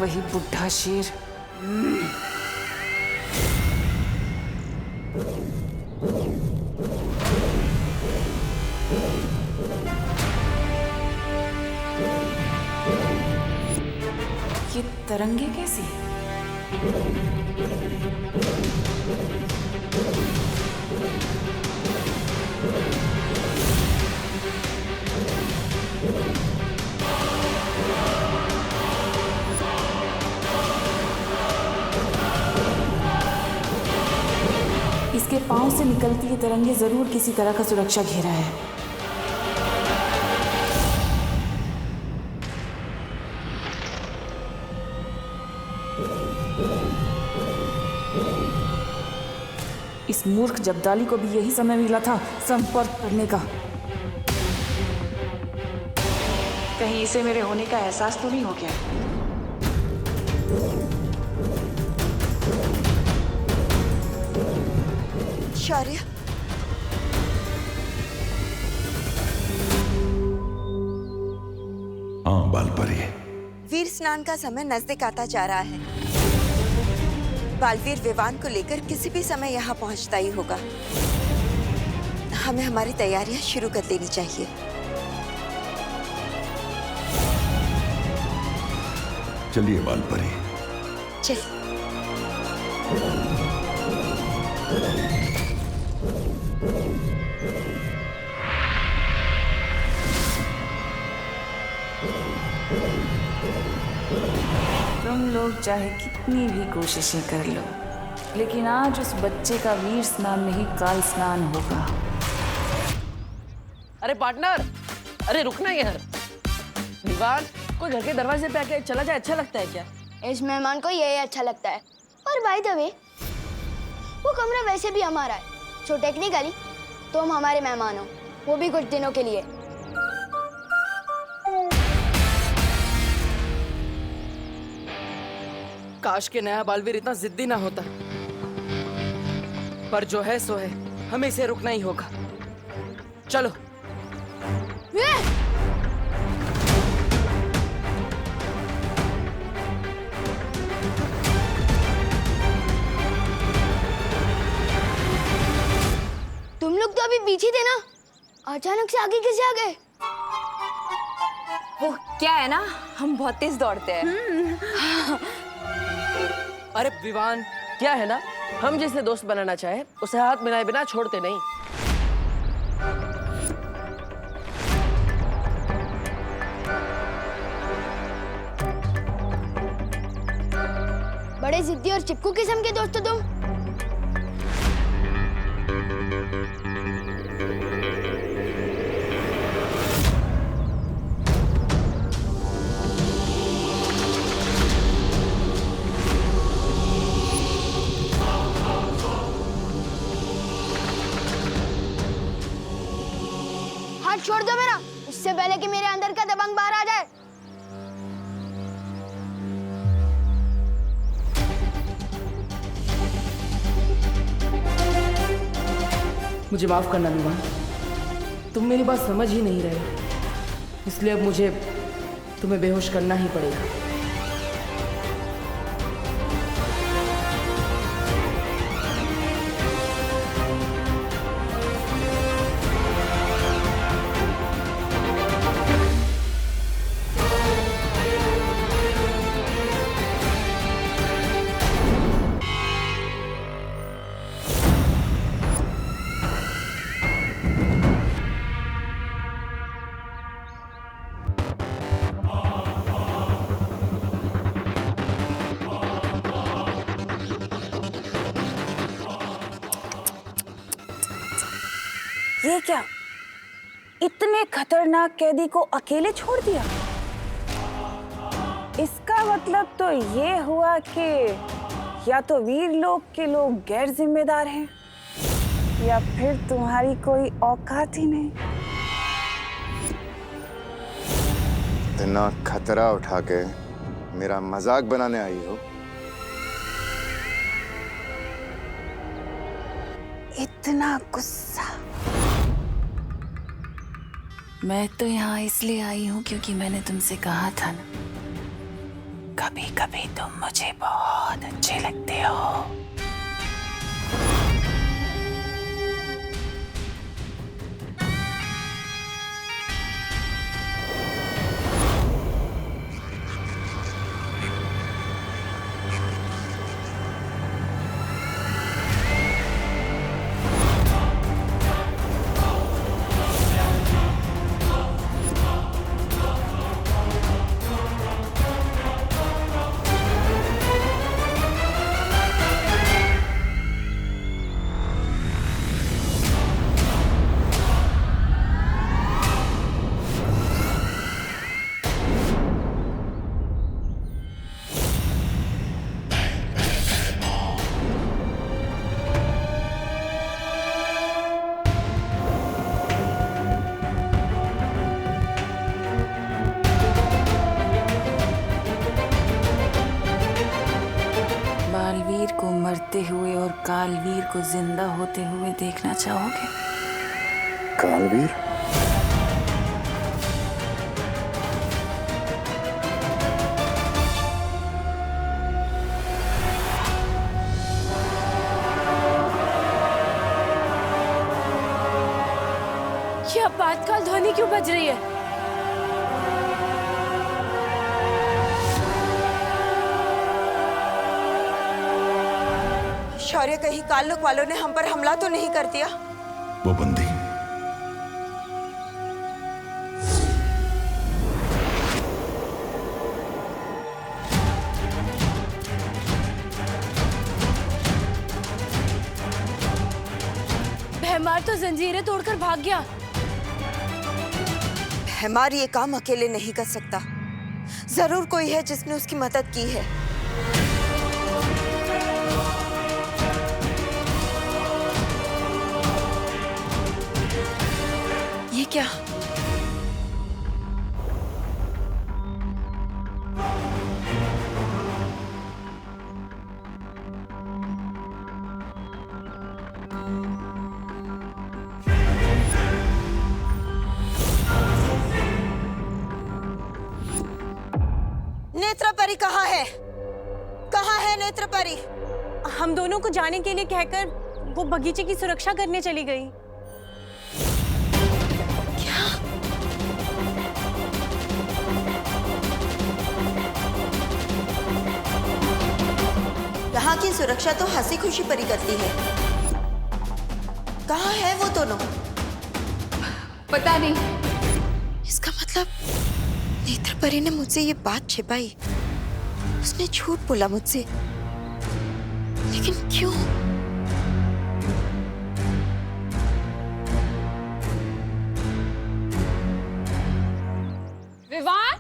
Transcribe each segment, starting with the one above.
वही बुढ़ा शेर। ये तरंगे कैसी? इसके पांव से निकलती ये तरंगे जरूर किसी तरह का सुरक्षा घेरा है। इस मूर्ख जब्दाली को भी यही समय मिला था संपर्क करने का। कहीं इसे मेरे होने का एहसास तो नहीं हो गया? शौर्य, हाँ बालपरी। वीर स्नान का समय नजदीक आता जा रहा है। बालवीर विवान को लेकर किसी भी समय यहाँ पहुँचता ही होगा। हमें हमारी तैयारियां शुरू कर देनी चाहिए। चलिए बालपरी। चल। तुम लोग चाहे कितनी भी कोशिशें कर लो, लेकिन आज उस बच्चे का वीर स्नान नहीं काल स्नान होगा। अरे पार्टनर, अरे रुकना यार। दीवान कोई घर के दरवाजे पे आके चला जाए अच्छा लगता है क्या? इस मेहमान को यही अच्छा लगता है। और बाय द वे, वो कमरा वैसे भी हमारा है, सो टेक्निकली तुम हमारे मेहमान हो, वो भी कुछ दिनों के लिए। काश के नया बालवीर इतना जिद्दी ना होता, पर जो है सो है, हमें इसे रुकना ही होगा। चलो। तुम लोग तो अभी पीछे थे ना, अचानक से आगे कैसे आ गए? वो क्या है ना, हम बहुत तेज दौड़ते हैं। अरे विवान, क्या है ना, हम जिसे दोस्त बनाना चाहे उसे हाथ मिलाए बिना छोड़ते नहीं। बड़े जिद्दी और चिपकू किस्म के दोस्त हो तुम। हाथ छोड़ दो मेरा, इससे पहले कि मेरे अंदर का दबंग बाहर आ जाए। मुझे माफ करना विवान, तुम मेरी बात समझ ही नहीं रहे, इसलिए अब मुझे तुम्हें बेहोश करना ही पड़ेगा। ये क्या, इतने खतरनाक कैदी को अकेले छोड़ दिया? इसका मतलब तो ये हुआ कि या तो वीर लोग के लोग गैर जिम्मेदार हैं, या फिर तुम्हारी कोई औकात ही नहीं। इतना खतरा उठा के मेरा मजाक बनाने आई हो? इतना गुस्सा? मैं तो यहाँ इसलिए आई हूँ क्योंकि मैंने तुमसे कहा था ना, कभी कभी तुम मुझे बहुत अच्छे लगते हो। बालवीर को मरते हुए और कालवीर को जिंदा होते हुए देखना चाहोगे? कालवीर? ये आपातकाल ध्वनि क्यों बज रही है? शौर्य, कहीं कालनुक वालों ने हम पर हमला तो नहीं कर दिया? वो बंदी भैमार तो जंजीरें तोड़कर भाग गया। भैमार ये काम अकेले नहीं कर सकता। जरूर कोई है जिसने उसकी मदद की है। ये क्या? नेत्रपरी कहाँ है? कहाँ है नेत्रपरी? हम दोनों को जाने के लिए कहकर वो बगीचे की सुरक्षा करने चली गई। यहाँ की सुरक्षा तो हंसी खुशी परी करती है। कहाँ है वो दोनों? पता नहीं। इसका मतलब नेत्रपरी ने मुझसे ये बात छिपाई। उसने झूठ बोला मुझसे, लेकिन क्यों? विवान,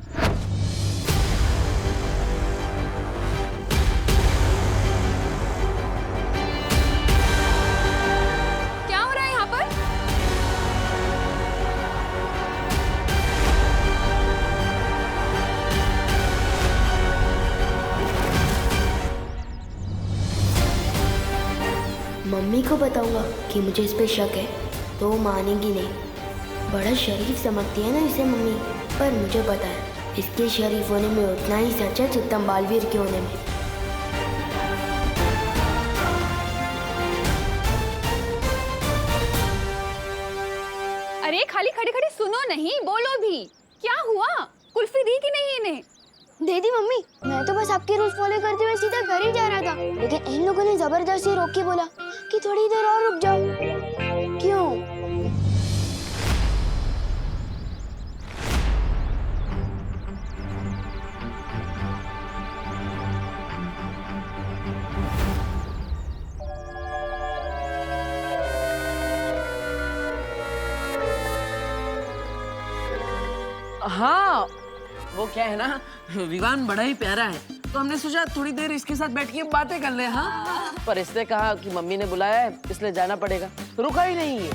क्या हो रहा है यहाँ पर? मम्मी को बताऊंगा कि मुझे इस पे शक है तो वो मानेगी नहीं। बड़ा शरीफ समझती है ना इसे मम्मी, पर मुझे पता है इसके शरीफ होने में उतना ही सच है जितना बालवीर के होने में। अरे खाली खड़ी खड़ी सुनो नहीं, बोलो भी। क्या हुआ? कुल्फी दी कि नहीं इन्हें? दे दी मम्मी। मैं तो बस आपके रूल्स फॉलो करते हुए सीधा घर ही जा रहा था, लेकिन इन लोगों ने जबरदस्ती रोक के बोला कि थोड़ी देर और रुक जाओ। क्यों? हाँ, वो क्या है ना, विवान बड़ा ही प्यारा है, तो हमने सोचा थोड़ी देर इसके साथ बैठ के बातें कर ले। हाँ, पर इसने कहा कि मम्मी ने बुलाया है इसलिए जाना पड़ेगा, तो रुका ही नहीं है।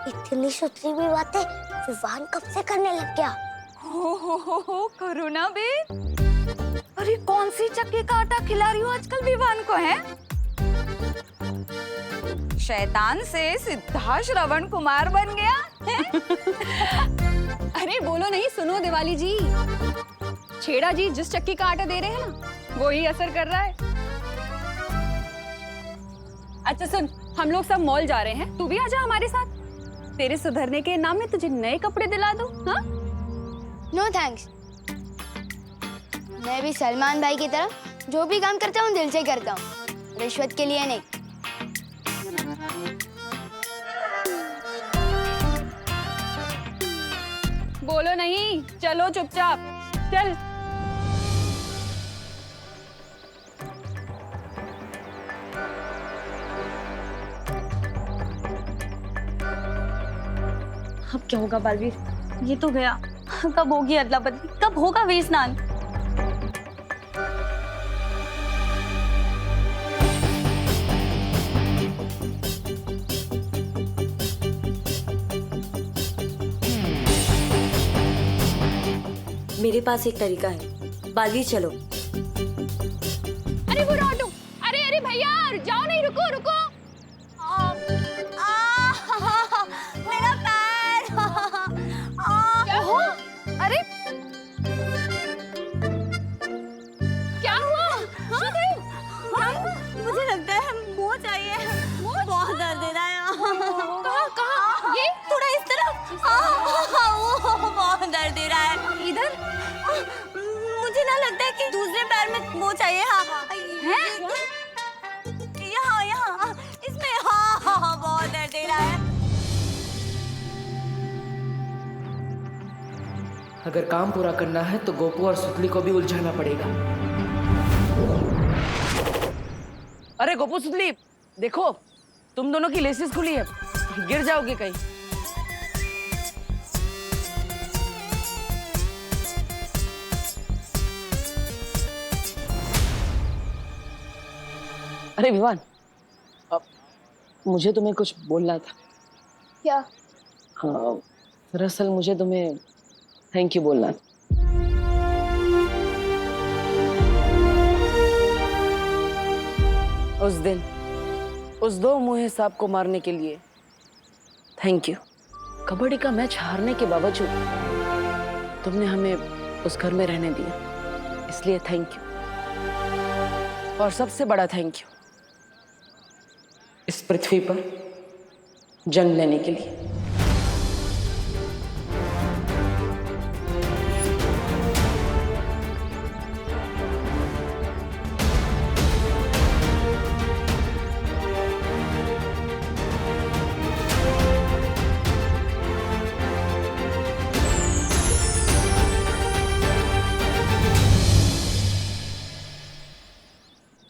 इतनी सुथरी भी बातें विवान कब से करने लग गया? हो करो ना बे। अरे कौन सी चक्के का आटा खिला रही हो आजकल विवान को? है शैतान से सीधा श्रवण कुमार बन गया है? अरे बोलो नहीं, सुनो दिवाली जी, छेड़ा जी जिस चक्की का आटा दे रहे हैं ना, वो ही असर कर रहा है। अच्छा सुन, हम लोग सब मॉल जा रहे हैं, तू भी आजा हमारे साथ। तेरे सुधरने के नाम में तुझे नए कपड़े दिला दूं, हाँ? No thanks. मैं भी सलमान भाई की तरह जो भी काम करता हूँ दिल से करता हूँ, रिश्वत के लिए नहीं। बोलो नहीं, चलो चुपचाप चल। अब क्या होगा बालवीर? ये तो गया, कब होगी अदला बदली, कब होगा वे स्नान? मेरे पास एक तरीका है, बालवीर चलो। अरे वो ऑटो, अरे अरे भैया जाओ नहीं, रुको रुको। मेरा पैर। क्या हुआ? अरे क्या हुआ? मुझे लगता है मोच आई है, बहुत दर्द दे रहा है। कहाँ कहाँ? ये थोड़ा इस तरफ। वो बहुत दर्द दे रहा है। इधर? मुझे ना लगता है कि दूसरे पैर में मोच आई है। हाँ हैं? यहाँ यहाँ इसमें। हाँ हाँ हाँ, बहुत दर्द दे रहा है। अगर काम पूरा करना है तो गोपू और सुतली को भी उलझाना पड़ेगा। अरे गोपू सुतली, देखो तुम दोनों की लेसेस खुली है, गिर जाओगे कहीं। अरे विवान, अब मुझे तुम्हें कुछ बोलना था। क्या? हाँ, दरअसल मुझे तुम्हें थैंक यू बोलना था। उस दिन उस दो मुँहे सांप को मारने के लिए थैंक यू। कबड्डी का मैच हारने के बावजूद तुमने हमें उस घर में रहने दिया, इसलिए थैंक यू। और सबसे बड़ा थैंक यू इस पृथ्वी पर जन्म लेने के लिए।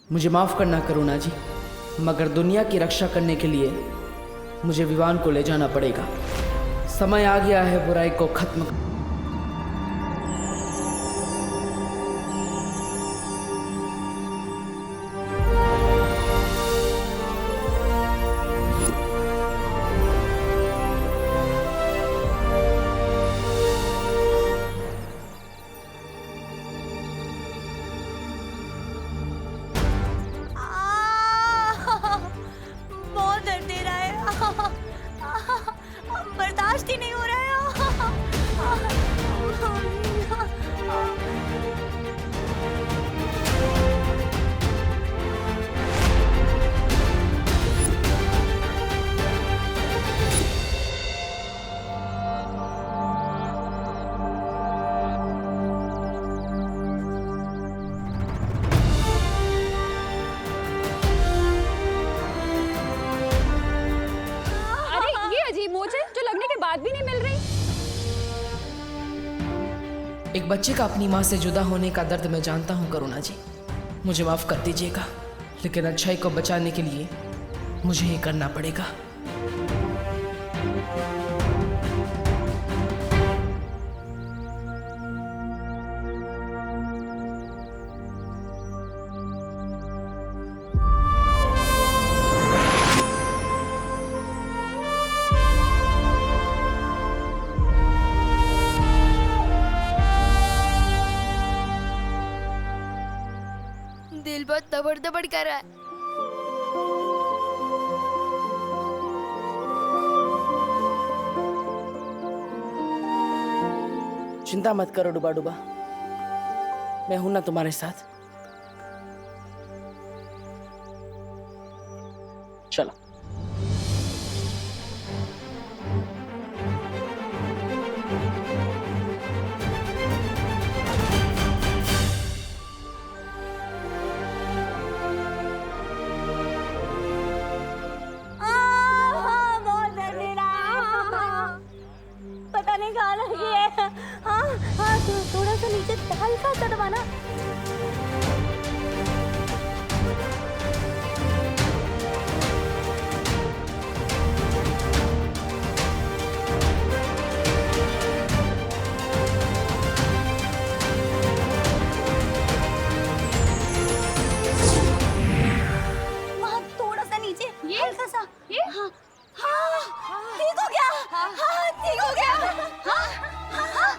मुझे माफ करना करुणा जी, मगर दुनिया की रक्षा करने के लिए मुझे विवान को ले जाना पड़ेगा। समय आ गया है बुराई को खत्म। बर्दाश्त ही नहीं हो रहा है। भी नहीं मिल रही। एक बच्चे का अपनी माँ से जुदा होने का दर्द मैं जानता हूँ करुणा जी, मुझे माफ कर दीजिएगा, लेकिन अच्छाई को बचाने के लिए मुझे ये करना पड़ेगा। दिल बहुत दबड़ दबड़ कर रहा है। चिंता मत करो डुबा डुबा, मैं हूं ना तुम्हारे साथ। चलो। पता नहीं कहाँ लगी है। हाँ हाँ, थोड़ा सा नीचे हल्का सा दबाना। वहाँ थोड़ा सा नीचे, हल्का सा। ये हाँ हाँ, ठीक हो गया। हाँ ठीक हो गया। हाँ हाँ हाँ।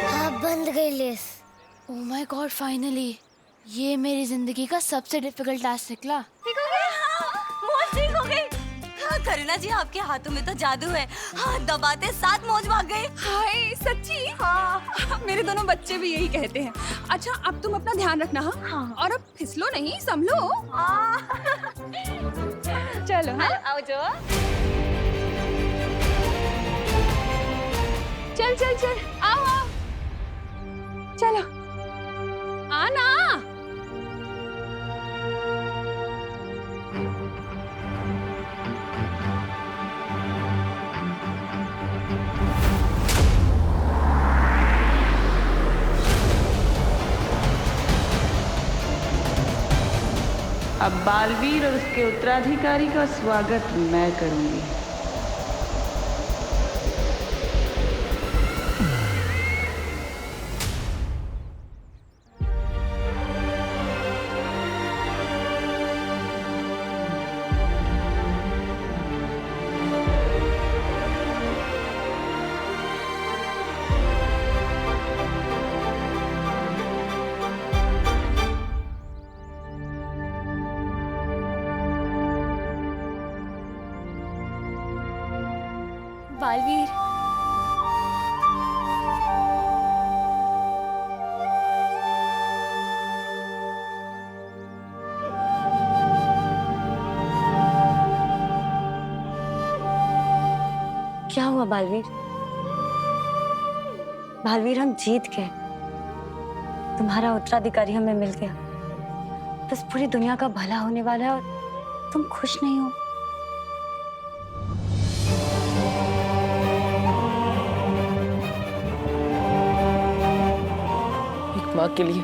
हाँ, बंद गई less. Oh my God, finally ये मेरी जिंदगी का सबसे डिफिकल्ट टास्क निकला। ठीक हो गया। हाँ, मौज ठीक हो गई। हाँ करुणा जी, आपके हाथों में तो जादू है। हाँ, दबाते साथ मौज भाग गई। हाय सच्ची। हाँ मेरे दोनों बच्चे भी यही कहते हैं। अच्छा अब तुम अपना ध्यान रखना। हाँ और अब फिसलो नहीं, संभलो। चलो हाँ आओ जो। चल चल चल, आओ आओ, चलो आना। अब बालवीर और उसके उत्तराधिकारी का स्वागत मैं करूंगी। बालवीर, क्या हुआ बालवीर? बालवीर हम जीत गए, तुम्हारा उत्तराधिकारी हमें मिल गया। बस पूरी दुनिया का भला होने वाला है और तुम खुश नहीं हो। एक माँ के लिए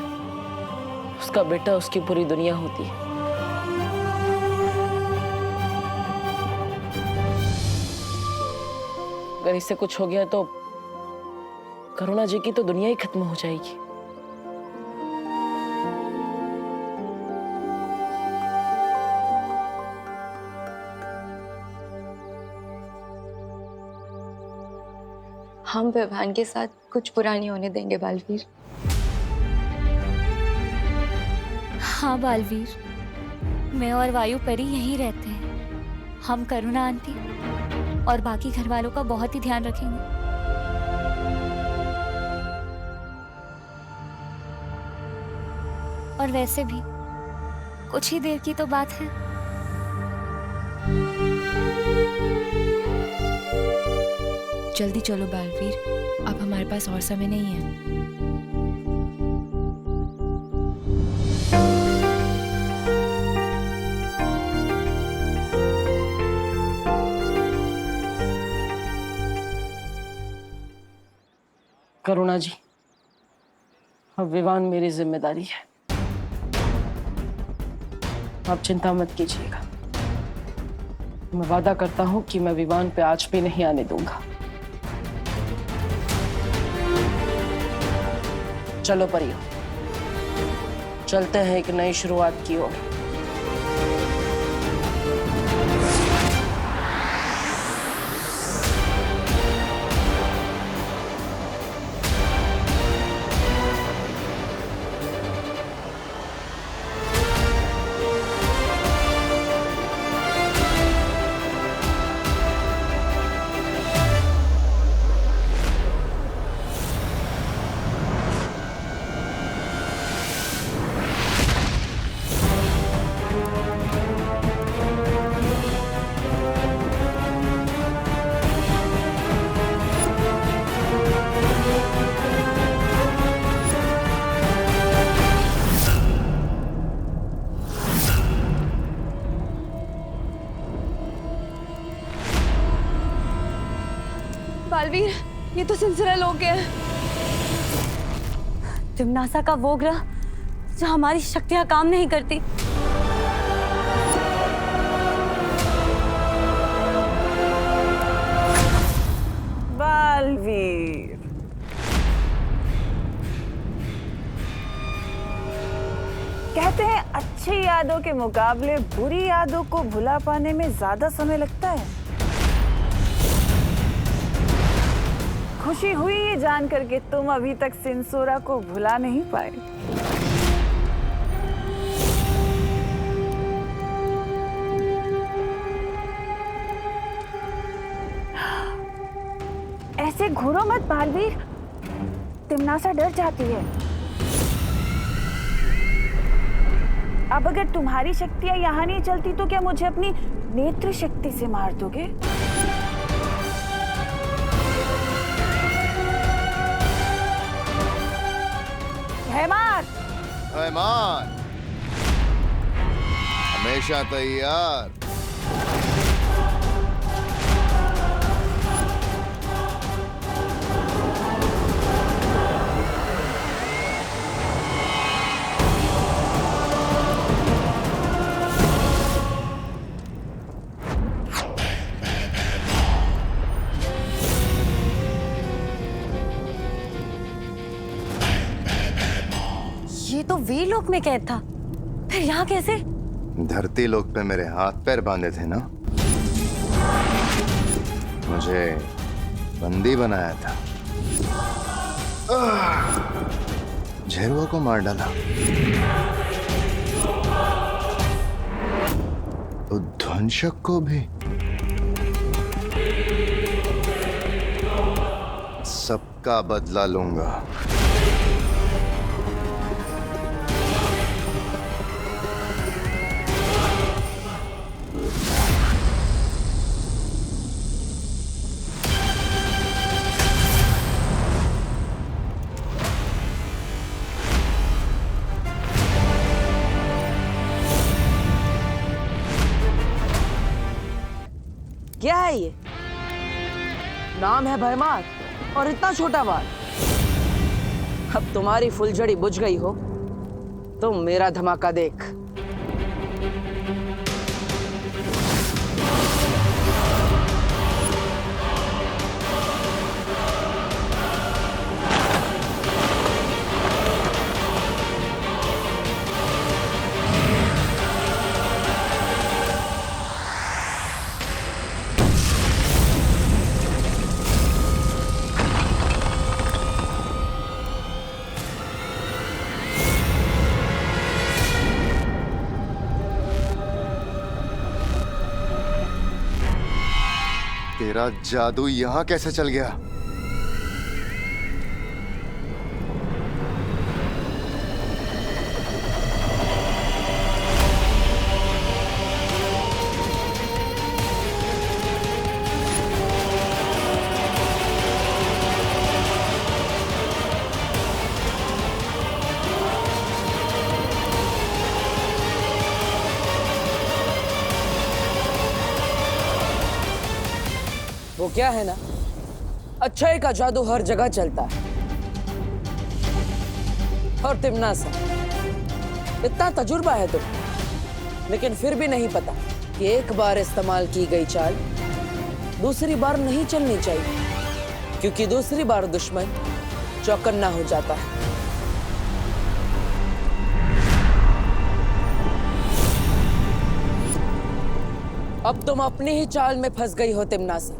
उसका बेटा उसकी पूरी दुनिया होती है। अगर इससे कुछ हो गया तो करुणा जी की तो दुनिया ही खत्म हो जाएगी। हम विवान के साथ कुछ बुरा नहीं होने देंगे बालवीर। हाँ बालवीर, मैं और वायु परी यहीं रहते हैं। हम करुणा आंटी और बाकी घर वालों का बहुत ही ध्यान रखेंगे। और वैसे भी कुछ ही देर की तो बात है। जल्दी चलो बालवीर, अब हमारे पास और समय नहीं है। करुणा जी, अब विवान मेरी जिम्मेदारी है। आप चिंता मत कीजिएगा। मैं वादा करता हूं कि मैं विवान पे आज भी नहीं आने दूंगा। चलो परियो, चलते हैं एक नई शुरुआत की ओर। बालवीर, ये तो सिलसिला लोग हैं। तिमनासा का वो ग्रह जो हमारी शक्तियां काम नहीं करती। बालवीर, कहते हैं अच्छी यादों के मुकाबले बुरी यादों को भुला पाने में ज्यादा समय लगता है। खुशी हुई ये जानकर के तुम अभी तक सिंसोरा को भुला नहीं पाए। ऐसे घूरो मत बालवीर, तिमनासा डर जाती है। अब अगर तुम्हारी शक्तियां यहाँ नहीं चलती तो क्या मुझे अपनी नेत्र शक्ति से मार दोगे? हैमान! हैमान, हमेशा तैयार। ये तो वीरलोक में कैद था, फिर यहाँ कैसे? धरती लोक पे मेरे हाथ पैर बांधे थे ना, मुझे बंदी बनाया था। झेरुआ को मार डाला, उद्वंशक को भी। सबका बदला लूंगा। क्या है ये? नाम है भयमार और इतना छोटा बाल। अब तुम्हारी फुलझड़ी बुझ गई हो, तुम मेरा धमाका देख। तेरा जादू यहाँ कैसे चल गया? वो क्या है ना, अच्छाई का जादू हर जगह चलता है। और तिमनासा, इतना तजुर्बा है तुम, लेकिन फिर भी नहीं पता कि एक बार इस्तेमाल की गई चाल दूसरी बार नहीं चलनी चाहिए, क्योंकि दूसरी बार दुश्मन चौकन्ना हो जाता है। अब तुम अपनी ही चाल में फंस गई हो तिमनासा।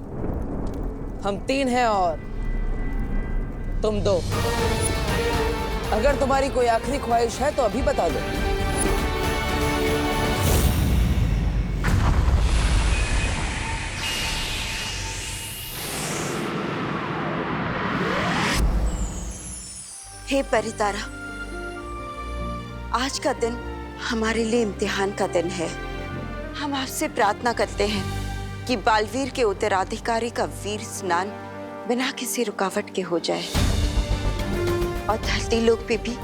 हम 3 हैं और तुम 2। अगर तुम्हारी कोई आखिरी ख्वाहिश है तो अभी बता दो। हे परितारा, आज का दिन हमारे लिए इम्तिहान का दिन है। हम आपसे प्रार्थना करते हैं कि बालवीर के उत्तराधिकारी का वीर स्नान बिना किसी रुकावट के हो जाए और धरती लोक पे भी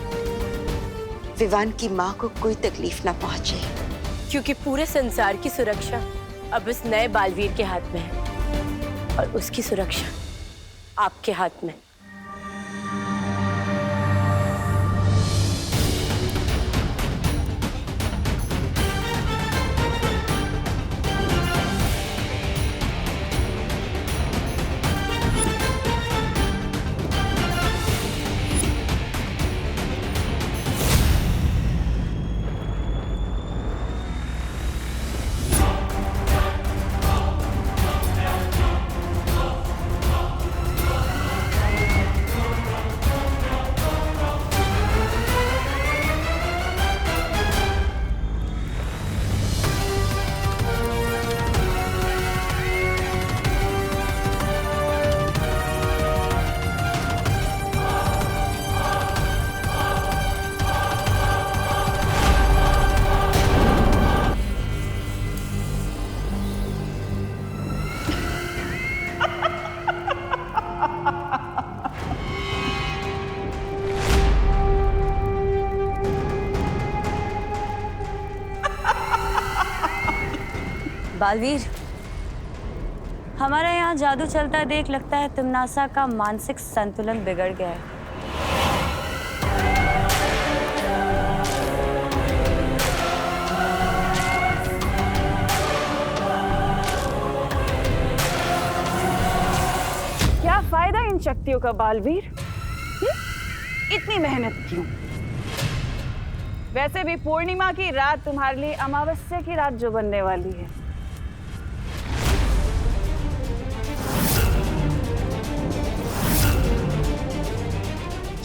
विवान की माँ को कोई तकलीफ ना पहुंचे, क्योंकि पूरे संसार की सुरक्षा अब इस नए बालवीर के हाथ में है और उसकी सुरक्षा आपके हाथ में। बालवीर, हमारे यहाँ जादू चलता देख लगता है तिमनासा का मानसिक संतुलन बिगड़ गया है। क्या फायदा इन शक्तियों का बालवीर? इतनी मेहनत क्यों? वैसे भी पूर्णिमा की रात तुम्हारे लिए अमावस्या की रात जो बनने वाली है।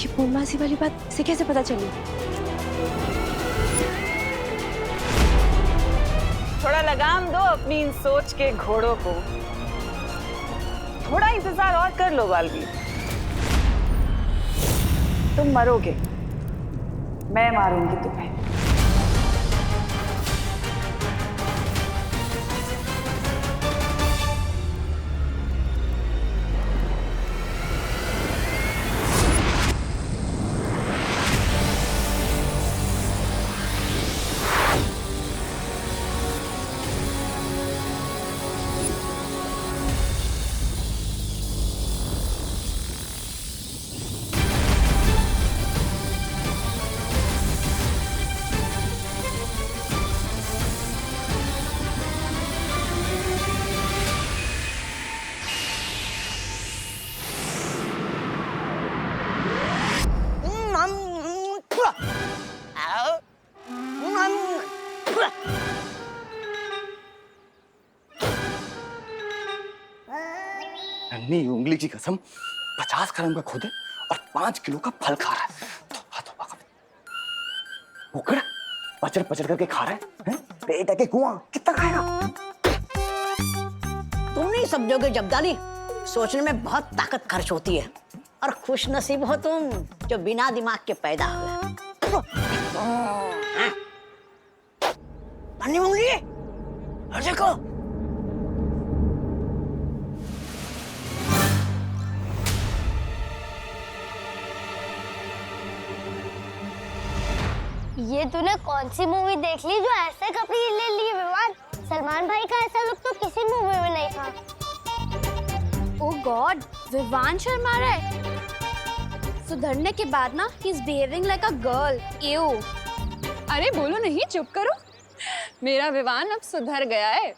ये पूर्णमासी वाली बात इसे कैसे पता चली? थोड़ा लगाम दो अपनी इन सोच के घोड़ों को। थोड़ा इंतजार और कर लो बालवीर। तुम मरोगे, मैं मारूंगी तुम्हें। नन्ही उंगली की कसम 50 ग्राम का खुद है और 5 किलो का फल खा रहा है। उकड़ पचड़ पचड़ करके खा रहा है? पेट है के कुआं, कितना खाएगा? तुम नहीं समझोगे जब्दानी, सोचने में बहुत ताकत खर्च होती है और खुश नसीब हो तुम जो बिना दिमाग के पैदा हुए। नन्ही उंगली, और देखो ये तूने कौन सी मूवी देख ली जो ऐसे कपड़े ले लिए विवान? सलमान भाई का ऐसा लुक तो किसी मूवी में नहीं था। ओह गॉड, विवान शर्मा रहा है। सुधरने के बाद ना he is behaving like a girl. You. अरे बोलो नहीं, चुप करो। मेरा विवान अब सुधर गया है।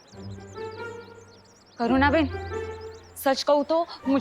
करुणा बेन, सच कहूँ तो मुझे